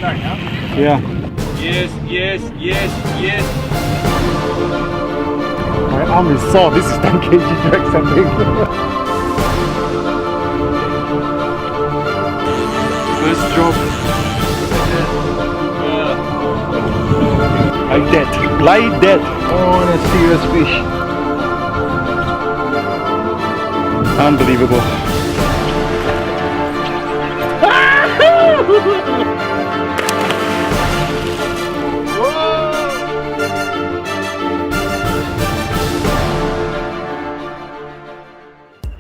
Yeah. Yes, yes, yes, yes. My arm is sore. This is 10 kg drag something. First drop. Like that. Like that. Oh, and a serious fish. Unbelievable.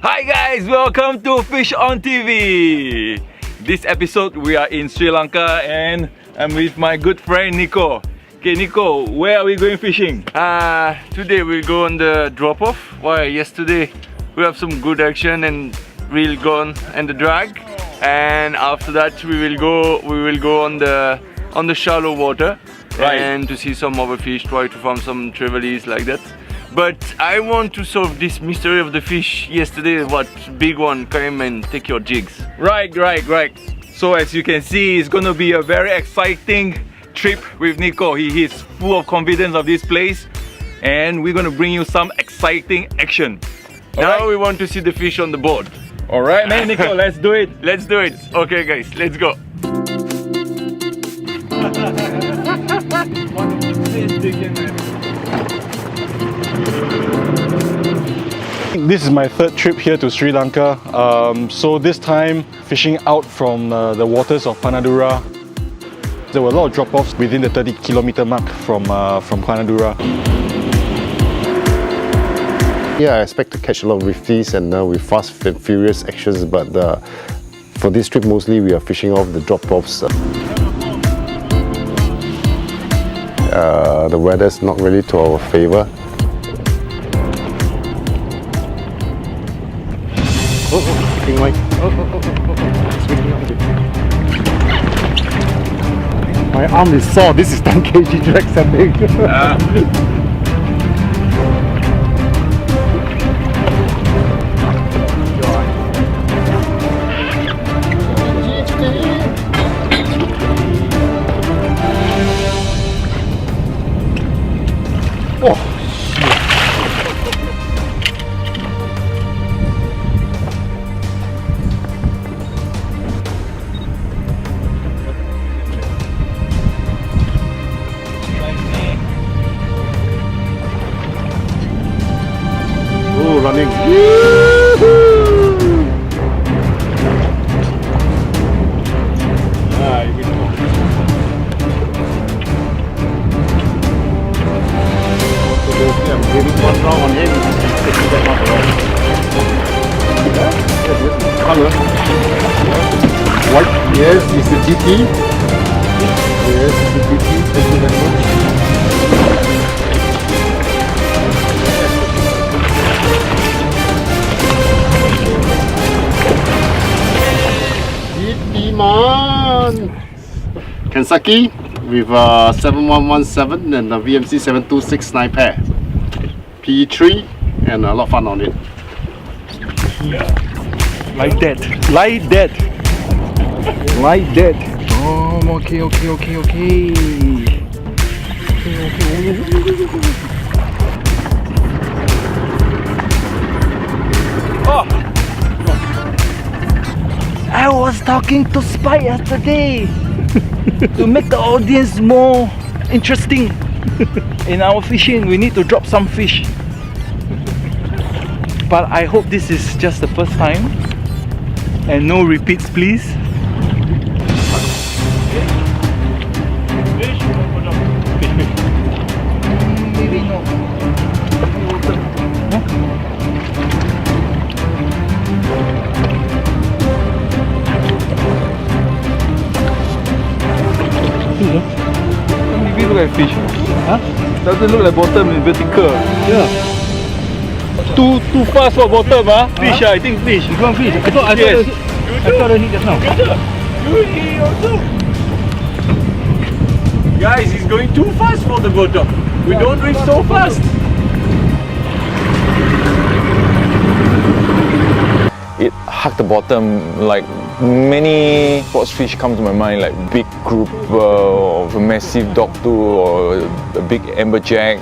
Hi guys, welcome to Fish on TV. This episode we are in Sri Lanka and I'm with my good friend Nico. Okay Nico, where are we going fishing? Today we'll go on the drop-off. Why, yesterday we have some good action and we'll go on the drag. And after that we will go on the shallow water, right, and to see some other fish, try to farm some trevallies like that. But I want to solve this mystery of the fish. Yesterday, what big one came and take your jigs. Right. So as you can see, it's gonna be a very exciting trip with Nico. He is full of confidence of this place, and we're gonna bring you some exciting action. Now we want to see the fish on the board. All right, man, Nico, let's do it. Let's do it. Okay, guys, let's go. This is my third trip here to Sri Lanka. So this time fishing out from the waters of Panadura. There were a lot of drop-offs within the 30-kilometer mark from Panadura. Yeah, I expect to catch a lot of rifties and with fast and furious actions, but for this trip mostly we are fishing off the drop-offs. The weather's not really to our favor. Speaking like. My arm is sore. This is 10 kg drag something. Running. I'm giving one round on him. Taking that off around. Color. White. Yes, it's a GT. Yes, it's a GT. Thank you very much. Kensaki with 7117 and a VMC 726 9 pair. P3 and a lot of fun on it. Like that. Like that. Like that. Oh, okay. Oh! I was talking to Spy yesterday to make the audience more interesting. In our fishing, we need to drop some fish. But I hope this is just the first time and no repeats, please. Maybe no. Maybe look like fish. Huh? Doesn't look like bottom, it's vertical. Yeah. Too fast for bottom, huh? Fish, I think fish. You want fish? I thought the heat just now. You eat also. Guys, he's going too fast for the bottom. We don't reach so fast. It hugged the bottom like Many sports fish come to my mind, like big grouper or a massive dogtooth or a big amberjack.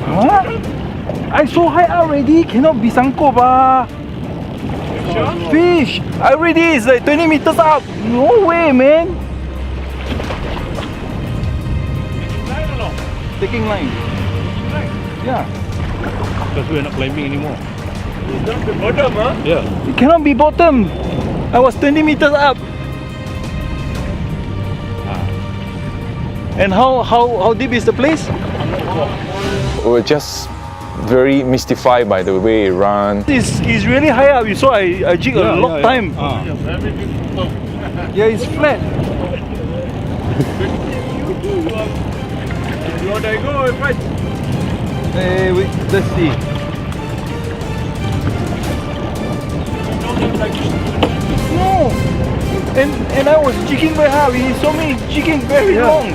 Huh? I so high up already, cannot be sangkop ah. Fish! Already is like 20 meters up. No way, man. Taking line. Yeah. Because we're not climbing anymore. Bottom, huh? Yeah. It cannot be bottom. I was 20 meters up. And how deep is the place? We're just very mystified by the way it runs. It's really high up. You saw I jig a long time. Yeah, it's flat. You want to go fight? Hey, wait, let's see. No! And I was jigging very hard. He saw me jigging very long.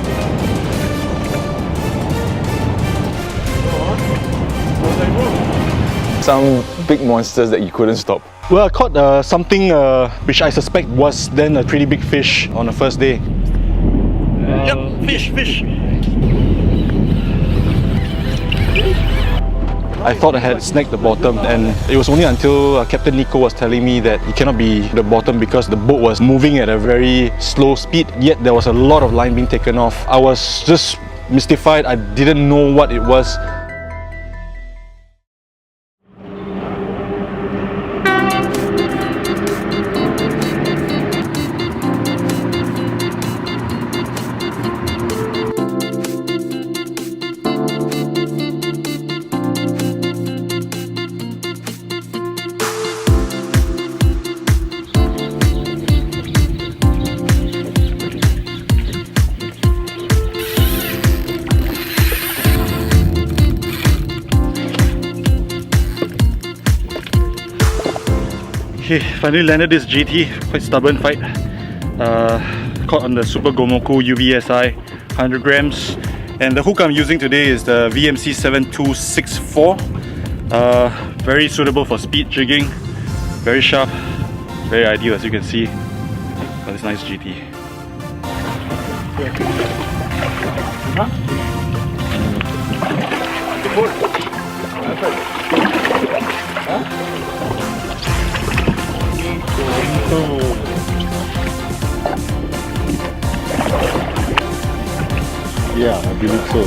Some big monsters that you couldn't stop. Well, I caught something which I suspect was then a pretty big fish on the first day. Yep, fish. I thought I had snagged the bottom, and it was only until Captain Nico was telling me that it cannot be the bottom because the boat was moving at a very slow speed, yet there was a lot of line being taken off. I was just mystified. I didn't know what it was. Okay, finally landed this GT, quite stubborn fight. Caught on the Super Gomoku UVSI 100 grams. And the hook I'm using today is the VMC 7264. Very suitable for speed jigging, very sharp, very ideal as you can see. Got this nice GT. Yeah, I believe so.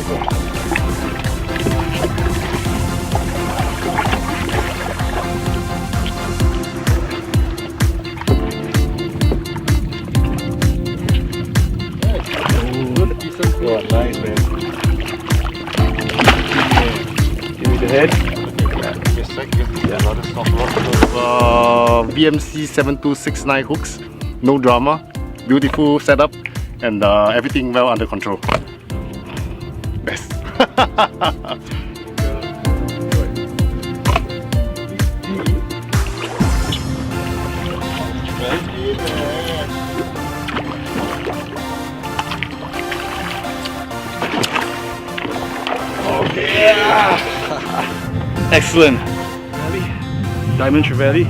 Oh, nice, man. Give me the head. VMC 7269 hooks, no drama, beautiful setup, and everything well under control. Best. Excellent. Diamond Trevally.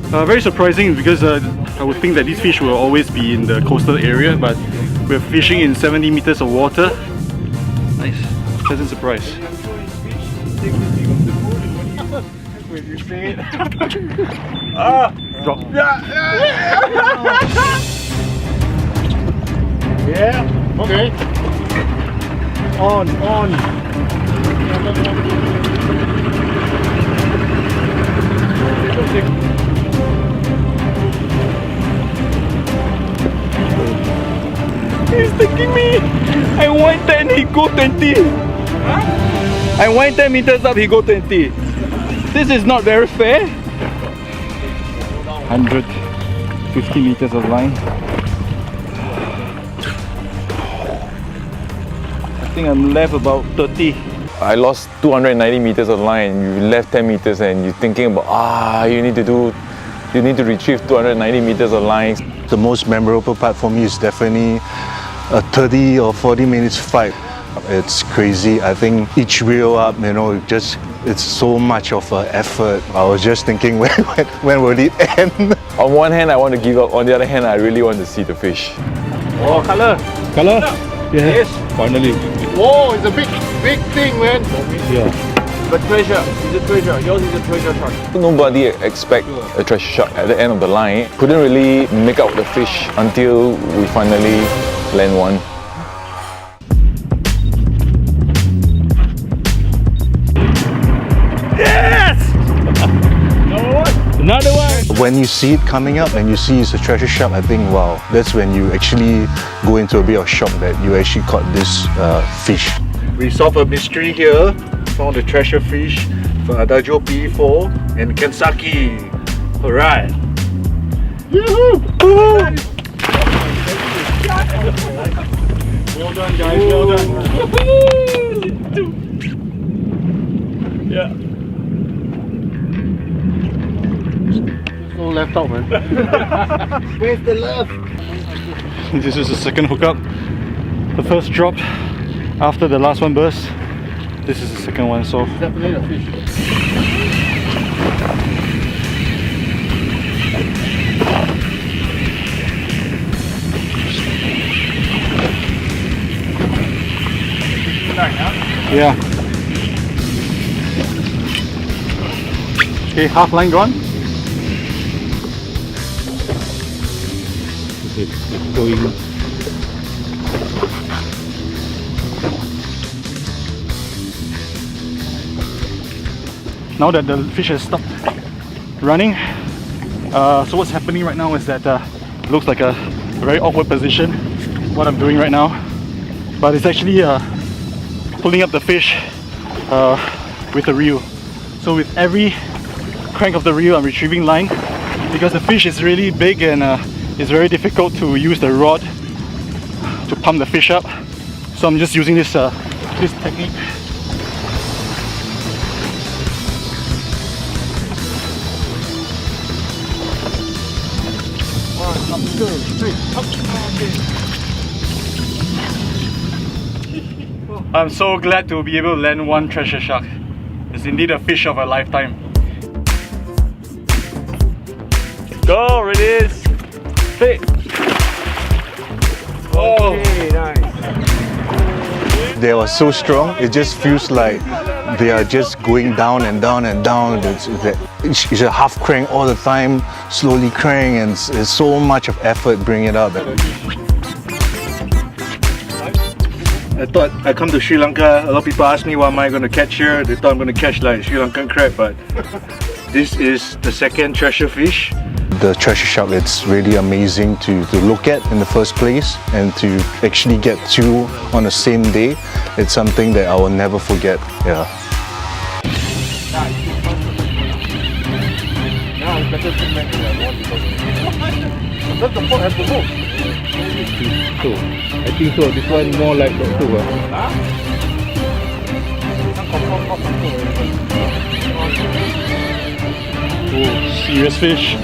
Very surprising because I would think that these fish will always be in the coastal area, but we're fishing in 70 meters of water. Nice. Pleasant surprise. Drop. Yeah, okay. On. He's taking me. I went 10, he go 20. I went 10 meters up, he go 20. This is not very fair. 150 meters of line. I think I'm left about 30. I lost 290 meters of line, you left 10 meters and you're thinking about, you need to retrieve 290 meters of line. The most memorable part for me is definitely a 30 or 40 minutes fight It's crazy. I think each reel up, you know, it's so much of an effort. I was just thinking, when will it end? On one hand, I want to give up. On the other hand, I really want to see the fish. Oh, color. Color? Yes. Finally. Whoa, it's a big thing, man. Yeah. The treasure. It's a treasure. Yours is a treasure shark. Nobody expect a treasure shark at the end of the line. Couldn't really make out the fish until we finally land one. Another one. When you see it coming up and you see it's a treasure shark, I think, wow, that's when you actually go into a bit of shock that you actually caught this fish. We solved a mystery here. Found the treasure fish for Adagio PE4 and Kensaki. Alright. Well done, guys. Well done. Yeah. No left out, man. Where's the left? This is the second hookup. The first drop after the last one burst. This is the second one, so Definitely a fish. yeah. Okay, half line gone. It's going. Now that the fish has stopped running, so what's happening right now is that it looks like a very awkward position, what I'm doing right now, but it's actually pulling up the fish with the reel. So with every crank of the reel, I'm retrieving line because the fish is really big and it's very difficult to use the rod to pump the fish up. So I'm just using this this technique. I'm so glad to be able to land one treasure shark. It's indeed a fish of a lifetime. Go, release. Hey. Oh. They are so strong, it just feels like they are just going down and down and down. It's a half crank all the time, slowly crank, and it's so much of effort bringing it up. I thought I come to Sri Lanka, a lot of people ask me what am I going to catch here. They thought I'm going to catch like Sri Lankan crab, but this is the second treasure fish. The treasure shark, it's really amazing to look at in the first place, and to actually get two on the same day, it's something that I will never forget. Yeah. Does the pot have to move? So, I think so. This one more like Dr. Oh, serious fish.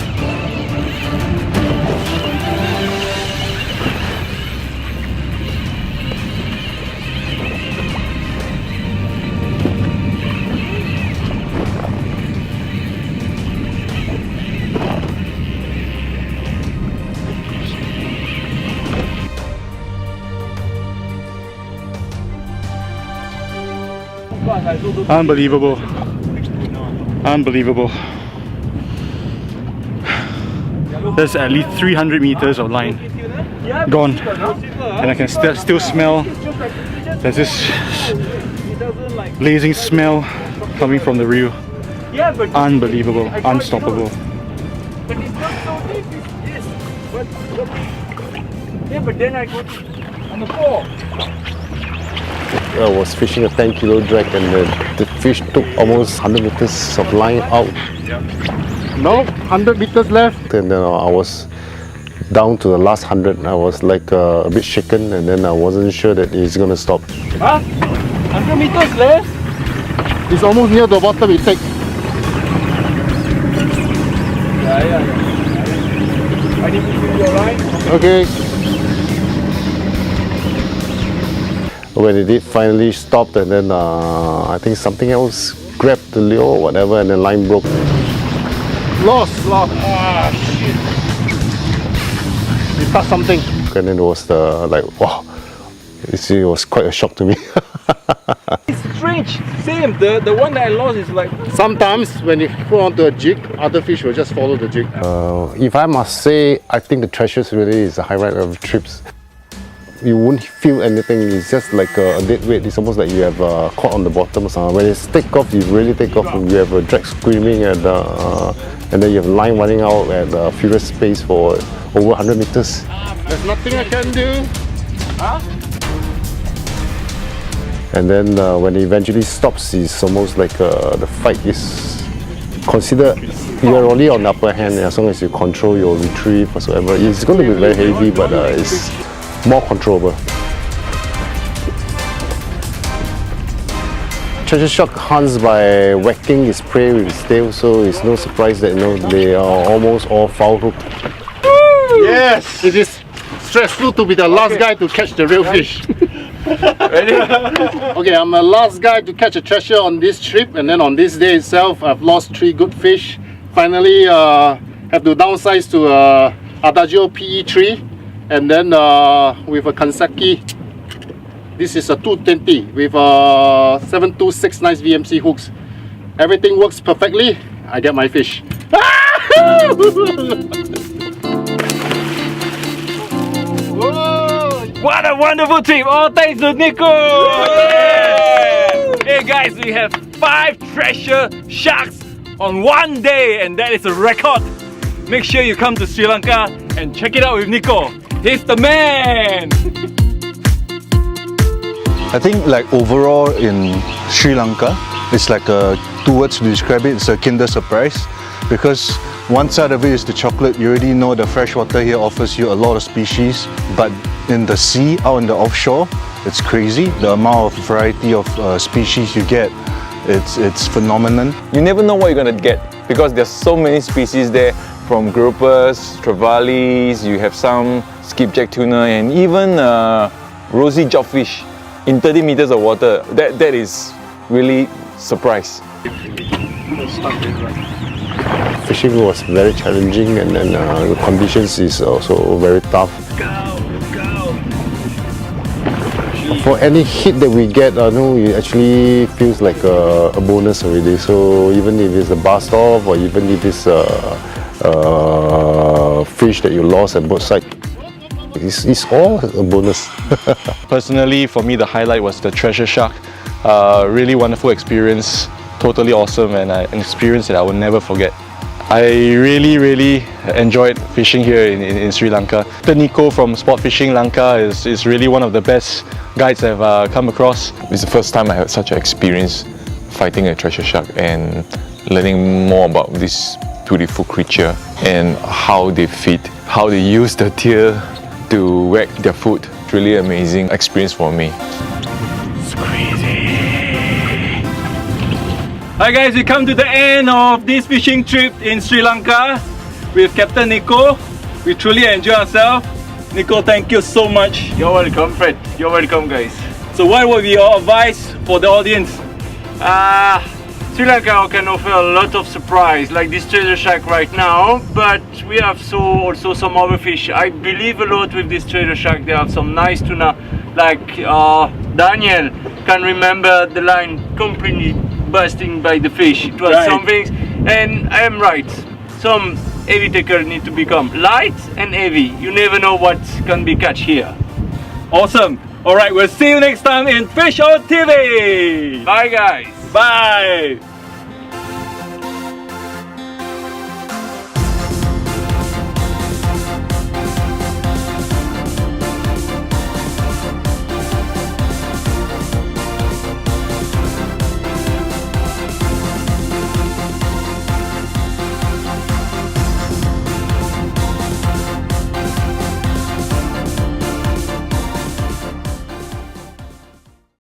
Unbelievable. Unbelievable. There's at least 300 meters of line gone, and I can still smell. There's this blazing smell coming from the reel. Unbelievable, unstoppable. But it's not so deep, yes. But then I go on the floor. I was fishing a 10 kilo drag and the fish took almost 100 meters of line out. No, 100 meters left. And then I was down to the last 100. I was like a bit shaken, and then I wasn't sure that it's going to stop. Huh? 100 meters left? It's almost near the bottom, it takes. Yeah. I need to give you a line. Okay. when it did finally stopped, and then I think something else grabbed the lure or whatever, and the line broke. Lost! Ah, shit! We touched something. And then it was like, wow, it was quite a shock to me. It's strange. Same. The one that I lost is like. Sometimes when you put onto a jig, other fish will just follow the jig. If I must say, I think the treasures really is the highlight of trips. You won't feel anything. It's just like a dead weight. It's almost like you have caught on the bottom. When it's take off, you really take off. And you have a drag screaming, and then you have line running out at furious pace for over 100 meters. There's nothing I can do. Huh? And then when it eventually stops, it's almost like the fight is considered, you're only on the upper hand as long as you control your retrieve whatsoever. It's going to be very heavy, but it's more controllable. Treasure shark hunts by whacking its prey with its tail, so it's no surprise that they are almost all foul hooked. Yes! It is stressful to be the last guy to catch the real fish. Ready? Okay, I'm the last guy to catch a treasure on this trip, and then on this day itself, I've lost 3 good fish. Finally, have to downsize to Adagio PE3, and then with a Kansaki. This is a 220 with 726 nice VMC hooks. Everything works perfectly. I get my fish. What a wonderful trip! All thanks to Nico! Yeah! Hey guys, we have 5 treasure sharks on one day, and that is a record. Make sure you come to Sri Lanka and check it out with Nico. He's the man! I think like overall in Sri Lanka, it's like 2 words to describe it. It's a Kinder surprise, because one side of it is the chocolate. You already know the freshwater here offers you a lot of species, but in the sea, out in the offshore, it's crazy. The amount of variety of species you get, it's phenomenal. You never know what you're gonna get because there's so many species there, from groupers, trevallies, you have some skipjack tuna, and even rosy jobfish in 30 meters of water. That is really surprise. Fishing was very challenging, and then the conditions is also very tough. For any hit that we get, it actually feels like a bonus already. So even if it's a bust off, or even if it's a fish that you lost at both sides, it's all a bonus. Personally, for me, the highlight was the treasure shark. Really wonderful experience, totally awesome, and an experience that I will never forget. I really enjoyed fishing here in Sri Lanka. Nico from Sport Fishing Lanka is really one of the best guides I've come across. It's the first time I had such an experience fighting a treasure shark and learning more about this beautiful creature and how they feed, how they use the tail to whack their food. It's really amazing experience for me. It's crazy. Hi guys, we come to the end of this fishing trip in Sri Lanka with Captain Nico. We truly enjoy ourselves. Nico, thank you so much. You're welcome, Fred. You're welcome, guys. So what would be your advice for the audience? Sri Lanka can offer a lot of surprise, like this treasure shack right now, but we have also some other fish. I believe a lot with this treasure shack. They have some nice tuna, like Daniel can remember the line completely bursting by the fish. It was something, and I am right. Some heavy taker need to become light and heavy. You never know what can be catch here. Awesome. Alright, we'll see you next time in Fish on TV. Bye guys. Bye.